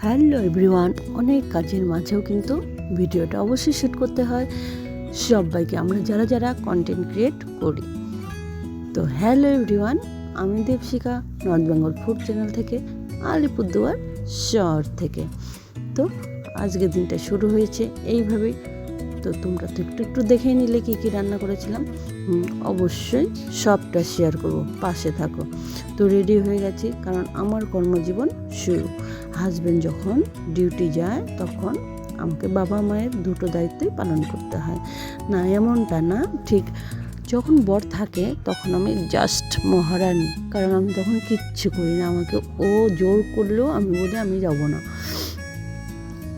Hello everyone, অনেক কাজের মাঝেও কিন্তু ভিডিওটা অবশ্যই শ্যুট করতে হয় সবাইকে, আমরা যারা যারা কন্টেন্ট ক্রিয়েট করি। তো হ্যালো এভরিওয়ান, আমি দেবশিখা, নর্থ বেঙ্গল ফুড চ্যানেল থেকে, আলিপুরদুয়ার শহর থেকে। তো আজকের দিনটা শুরু হয়েছে এইভাবেই। তো তোমরা তো একটু দেখে নিলে কী কী রান্না করেছিলাম। অবশ্যই সবটা শেয়ার করব, পাশে থাকো। তো রেডি হয়ে গেছি, কারণ আমার কর্মজীবন শুরু। হাজব্যান্ড যখন ডিউটি যায় তখন আমাকে বাবা মায়ের দুটো দায়িত্বই পালন করতে হয়। না এমনটা না, ঠিক যখন বর থাকে তখন আমি জাস্ট মহারানী, কারণ আমি তখন কিচ্ছু করি না। আমাকে ও জোর করলেও আমি বলি আমি যাব না।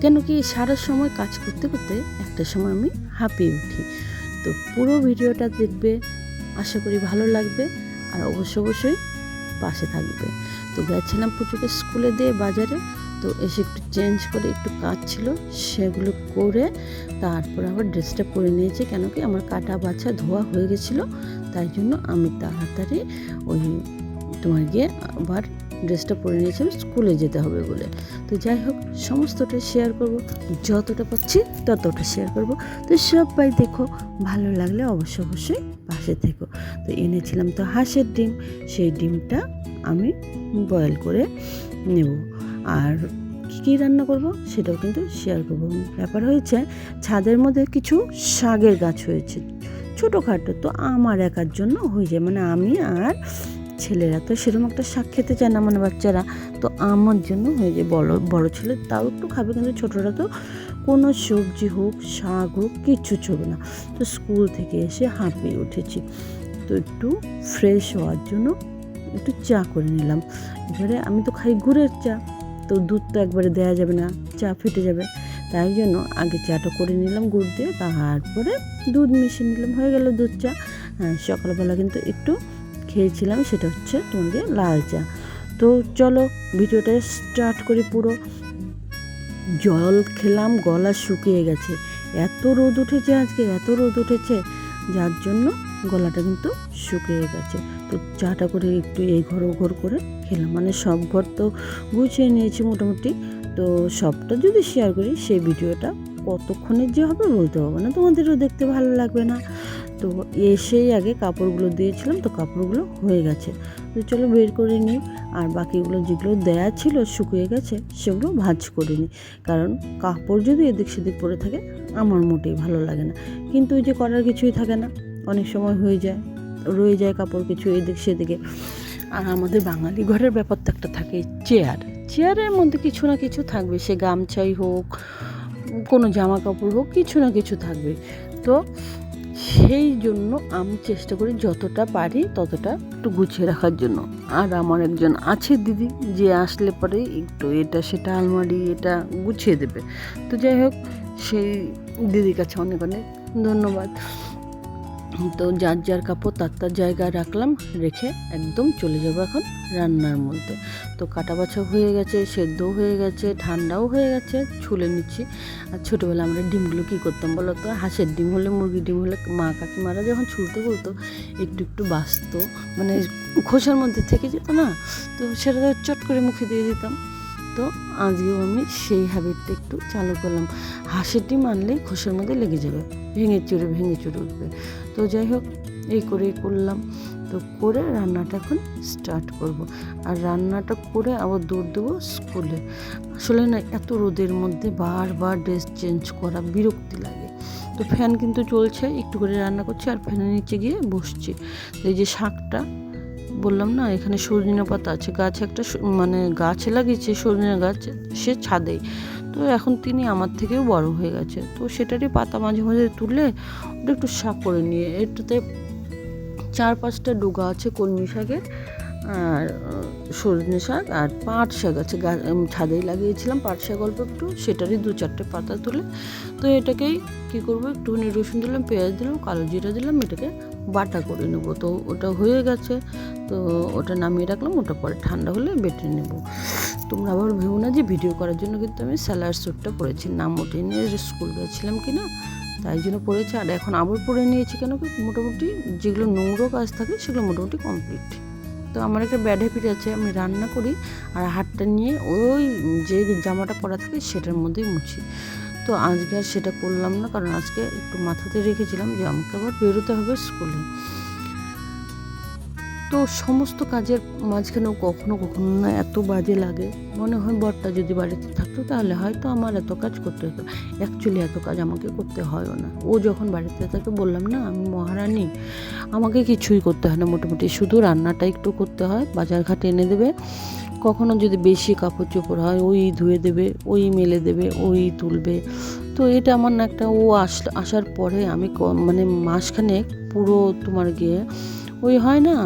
কেন কি সারা সময় কাজ করতে করতে একটা সময় আমি হাঁপিয়ে উঠি। তো পুরো ভিডিওটা দেখবে, আশা করি ভালো লাগবে, আর অবশ্যই পাশে থাকবে। তো গেছিলাম পুজোকে স্কুলে দিয়ে বাজারে। তো এসে একটু চেঞ্জ করে একটু কাজ ছিল, সেগুলো করে তারপর আবার ড্রেসটা পরে নিয়েছি। কেন কি আমার কাটা বাছা ধোয়া হয়ে গেছিলো, তাই জন্য আমি তাড়াতাড়ি ওই তোমার গিয়ে আবার ড্রেসটা পরে নিয়েছিলাম স্কুলে যেতে হবে বলে। তো যাই হোক, সমস্তটা শেয়ার করব, যতটা পাচ্ছি ততটা শেয়ার করব। তো সবাই দেখো, ভালো লাগলে অবশ্যই পাশে থেকো। তো এনেছিলাম তো হাঁসের ডিম, সেই ডিমটা আমি বয়েল করে নেব। আর কী রান্না করব সেটাও কিন্তু শেয়ার করব। ব্যাপার হয়েছে, ছাদের মধ্যে কিছু শাকের গাছ হয়েছে ছোটোখাটো, তো আমার একার জন্য হয়ে যায়, মানে আমি আর ছেলেরা তো সেরকম একটা শাক খেতে চায় না, মানে বাচ্চারা। তো আমার জন্য হয়ে যায়, বড় ছেলে তাও একটু খাবে, কিন্তু ছোটরা তো কোনো সবজি হোক শাক হোক কিচ্ছু চলবে না। তো স্কুল থেকে এসে হাঁপিয়ে উঠেছি, তো একটু ফ্রেশ হওয়ার জন্য একটু চা করে নিলাম। এবারে আমি তো খাই গুড়ের চা, তো দুধ তো একবারে দেওয়া যাবে না, চা ফেটে যাবে। তাই জন্য আগে চাটা করে নিলাম গুড় দিয়ে, তারপরে দুধ মিশিয়ে নিলাম, হয়ে গেল দুধ চা। সকালবেলা কিন্তু একটু খেয়েছিলাম, সেটা হচ্ছে তোমাদের লাল চা। তো চলো ভিডিওটা স্টার্ট করি। পুরো জল খেলাম, গলা শুকিয়ে গেছে, এত রোদ উঠেছে আজকে, এত রোদ উঠেছে, যার জন্য গলাটা কিন্তু শুকিয়ে গেছে। তো চাটা করে একটু এই ঘর ও ঘর করে খেলাম, মানে সব ঘর তো গুছিয়ে নিয়েছি মোটামুটি। তো সবটা যদি শেয়ার করি সেই ভিডিওটা কতক্ষণের যে হবে বলতে পারবো না, তোমাদেরও দেখতে ভালো লাগবে না। তো এসেই আগে কাপড়গুলো দিয়েছিলাম, তো কাপড়গুলো হয়ে গেছে। তো চলো বের করে নিই, আর বাকিগুলো যেগুলো দেয়া ছিল শুকিয়ে গেছে সেগুলো ভাঁজ করে নিই। কারণ কাপড় যদি এদিক সেদিক পরে থাকে আমার মোটেই ভালো লাগে না। কিন্তু ওই যে করার কিছুই থাকে না, অনেক সময় রয়ে যায় কাপড় কিছু এদিক সেদিকে। আর আমাদের বাঙালি ঘরের ব্যাপার তো একটা থাকে, চেয়ারের মধ্যে কিছু না কিছু থাকবে, সে গামছাই হোক কোনো জামা কাপড় হোক, কিছু না কিছু থাকবে। তো সেই জন্য আমি চেষ্টা করি যতটা পারি ততটা একটু গুছিয়ে রাখার জন্য। আর আমার একজন আছে দিদি, যে আসলে পরে একটু এটা সেটা আলমারি এটা গুছিয়ে দেবে। তো যাই হোক, সেই দিদির কাছে অনেক অনেক ধন্যবাদ। তো যার যার কাপড় তার জায়গায় রাখলাম, রেখে একদম চলে যাবো এখন রান্নার মধ্যে। তো কাটা বাছা হয়ে গেছে, সেদ্ধও হয়ে গেছে, ঠান্ডাও হয়ে গেছে, ছুলে নিচ্ছি। আর ছোটোবেলা আমরা ডিমগুলো কী করতাম বলো তো, হাঁসের ডিম হলে মুরগির ডিম হলে মা কাকিমারা যখন ছুলতে বলতো একটু বাঁচতো, মানে খোসার মধ্যে থেকে যেত না, তো সেটা চট করে মুখে দিয়ে দিতাম। তো আজকেও আমি সেই হ্যাবিটটা একটু চালু করলাম। হাঁসের ডিম আনলেই খোসার মধ্যে লেগে যাবে, ভেঙে চুরে উঠবে। তো যাই হোক, এই করেই করলাম। তো করে রান্নাটা এখন স্টার্ট করব। আর রান্নাটা করে আবার দৌড় দেবো স্কুলে। আসলে না, এত রোদের মধ্যে বারবার ড্রেস চেঞ্জ করা বিরক্তি লাগে। তো ফ্যান কিন্তু চলছে, একটু করে রান্না করছি আর ফ্যানের নিচে গিয়ে বসছি। এই যে শাকটা বললাম না, এখানে সজনে পাতা আছে, গাছ একটা মানে গাছে লাগিয়েছে সজনে গাছ, সে ছাদেই। তো এখন তিনি আমার থেকেও বড় হয়ে গেছে, তো সেটারই পাতা মাঝে মাঝে তুলে ওটা একটু শাক করে নিয়ে, এটাতে 4-5টা ডুগা আছে কলমি শাকের, আর সজনে শাক আর পাট শাক আছে, ছাদেই লাগিয়েছিলাম পাট শাক অল্প একটু, সেটারই 2-4টে পাতা তুলে। তো এটাকেই কী করবো, একটুখানি রসুন দিলাম, পেঁয়াজ দিলাম, কালো জিরা দিলাম, এটাকে বাটা করে নেব। তো ওটা হয়ে গেছে, তো ওটা নামিয়ে রাখলাম, ওটা পরে ঠান্ডা হলে বেটে নেব। তোমরা আবার ভেবো না যে ভিডিও করার জন্য কিন্তু আমি স্যালাড স্যুটটা পরেছি, নাম ওঠে নিয়ে স্কুল গেছিলাম কি না, তাই জন্য পরেছি। আর এখন আবার পরে নিয়েছি, কেন কি মোটামুটি যেগুলো নোংরো কাজ থাকে সেগুলো মোটামুটি কমপ্লিট। তো আমার একটা ব্যাড হ্যাবিট আছে, আমি রান্না করি আর হাতটা নিয়ে ওই যে জামাটা পরা থাকে সেটার মধ্যেই মুছি। তো আজকে আর সেটা করলাম না, কারণ আজকে একটু মাথাতে রেখেছিলাম যে আমাকে আবার বেরোতে হবে স্কুলে। তো সমস্ত কাজের মাঝখানেও কখনো কখনো না এত বাজে লাগে, মনে হয় বরটা যদি বাড়িতে থাকতো তাহলে হয়তো আমার এত কাজ করতে হতো। অ্যাকচুয়ালি এত কাজ আমাকে করতে হয়ও না। ও যখন বাড়িতে থাকে, বললাম না আমি মহারানী, আমাকে কিছুই করতে হয় না মোটামুটি, শুধু রান্নাটা একটু করতে হয়, বাজার ঘাট এনে দেবে। কখনো যদি বেশি কাপড় চোপড় হয় ওই ধুয়ে দেবে, ওই মেলে দেবে, ওই তুলবে। তো এটা আমার না একটা, ও আসার পরে আমি মানে মাসখানেক পুরো তোমার গিয়ে ওই হয় না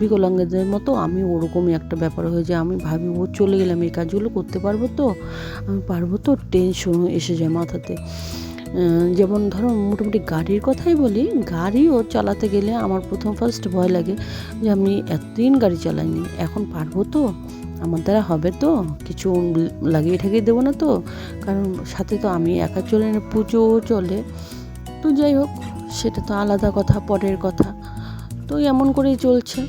বিকলাঙ্গদের মতো, আমি ওরকমই একটা ব্যাপার হয়ে যায়। আমি ভাবি ও চলে গেলে আমি এই কাজগুলো করতে পারবো তো, আমি পারবো তো, টেনশন এসে যায় মাথাতে। যেমন ধরো মোটামুটি গাড়ির কথাই বলি, গাড়িও চালাতে গেলে আমার ফার্স্ট ভয় লাগে যে আমি এতদিন গাড়ি চালাইনি, এখন পারবো তো, আমার দ্বারা হবে তো, কিছু লাগিয়ে ঠেকিয়ে দেবো না তো, কারণ সাথে তো আমি একা চলে না, পুজোও চলে। তো যাই হোক, সেটা তো আলাদা কথা, পরের কথা। তো এমন করেই চলছে।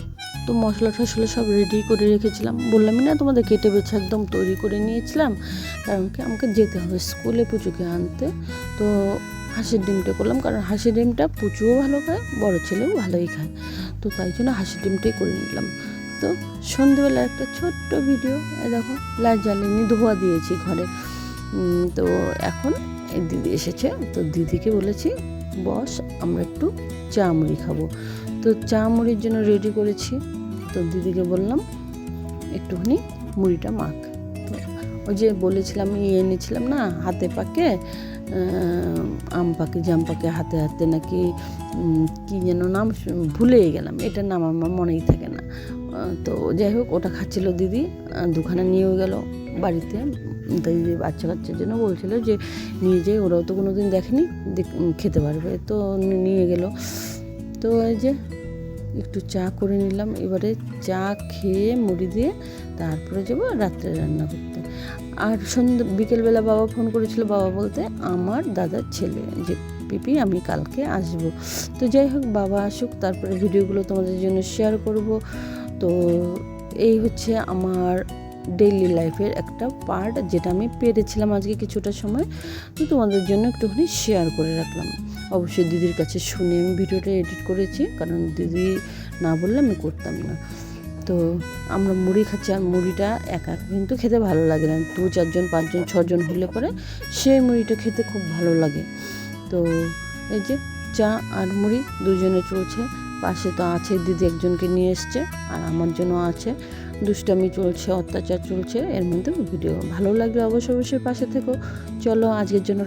তো মশলা টশলা সব রেডি করে রেখেছিলাম, বললামই না তোমাদের, কেটে বেছে একদম তৈরি করে নিয়েছিলাম, কারণ কি আমাকে যেতে হবে স্কুলে পুচুকে আনতে। তো হাঁসের ডিমটা করলাম, কারণ হাঁসের ডিমটা পুচুও ভালো খায়, বড় ছেলেও ভালোই খায়, তো তাই জন্য হাঁসের ডিমটাই করে নিলাম। তো সন্ধেবেলা একটা ছোট্ট ভিডিও, দেখো লাইট জ্বালিয়ে ধোয়া দিয়েছি ঘরে। তো এখন এই দিদি এসেছে, তো দিদিকে বলেছি বস আমরা একটু চা মুড়ি খাবো। তো চা মুড়ির জন্য রেডি করেছি। তো দিদিকে বললাম একটুখানি মুড়িটা মাখ। ওই যে বলেছিলাম এনেছিলাম না হাতে পাকে, আম পাকে জাম পাকে হাতে হাতে নাকি কী যেন নাম, ভুলেই গেলাম, এটার নাম আমার মনেই থাকে না। তো যাই হোক, ওটা খাচ্ছিল দিদি, দুখানা নিয়েও গেল বাড়িতে। দিদি বাচ্চা কাচ্চার জন্য বলছিল যে নিয়ে যাই, ওরাও তো কোনো দিন দেখেনি, খেতে পারবে, তো নিয়ে গেল। তো এই যে একটু চা করে নিলাম, এবারে চা খেয়ে মুড়ি দিয়ে তারপরে যাবো রাত্রে রান্না করতে। আর বিকেলবেলা বাবা ফোন করেছিল, বাবা বলতে আমার দাদার ছেলে যে পিপি আমি কালকে আসবো। তো যাই হোক, বাবা আসুক, তারপরে ভিডিওগুলো তোমাদের জন্য শেয়ার করব। তো এই হচ্ছে আমার ডেইলি লাইফের একটা পার্ট, যেটা আমি পেরেছিলাম আজকে কিছুটা সময়, তো তোমাদের জন্য একটুখানি শেয়ার করে রাখলাম। অবশ্যই দিদির কাছে শুনে আমি ভিডিওটা এডিট করেছি, কারণ দিদি না বললে আমি করতাম না। তো আমরা মুড়ি খাচ্ছি, আর মুড়িটা একা কিন্তু খেতে ভালো লাগে না, 2 4 জন 5 জন 6 জন হলে পরে সেই মুড়িটা খেতে খুব ভালো লাগে। তো এই যে চা আর মুড়ি দুজনে চলছে, পাশে তো আছে দিদি একজনকে নিয়ে এসছে, আর আমার জন্য আছে, দুষ্টামি চলছে, অত্যাচার চলছে, এর মধ্যে ভিডিও ভালো লাগলে অবশ্যই পাশে থেকো। চলো আজকের জন্য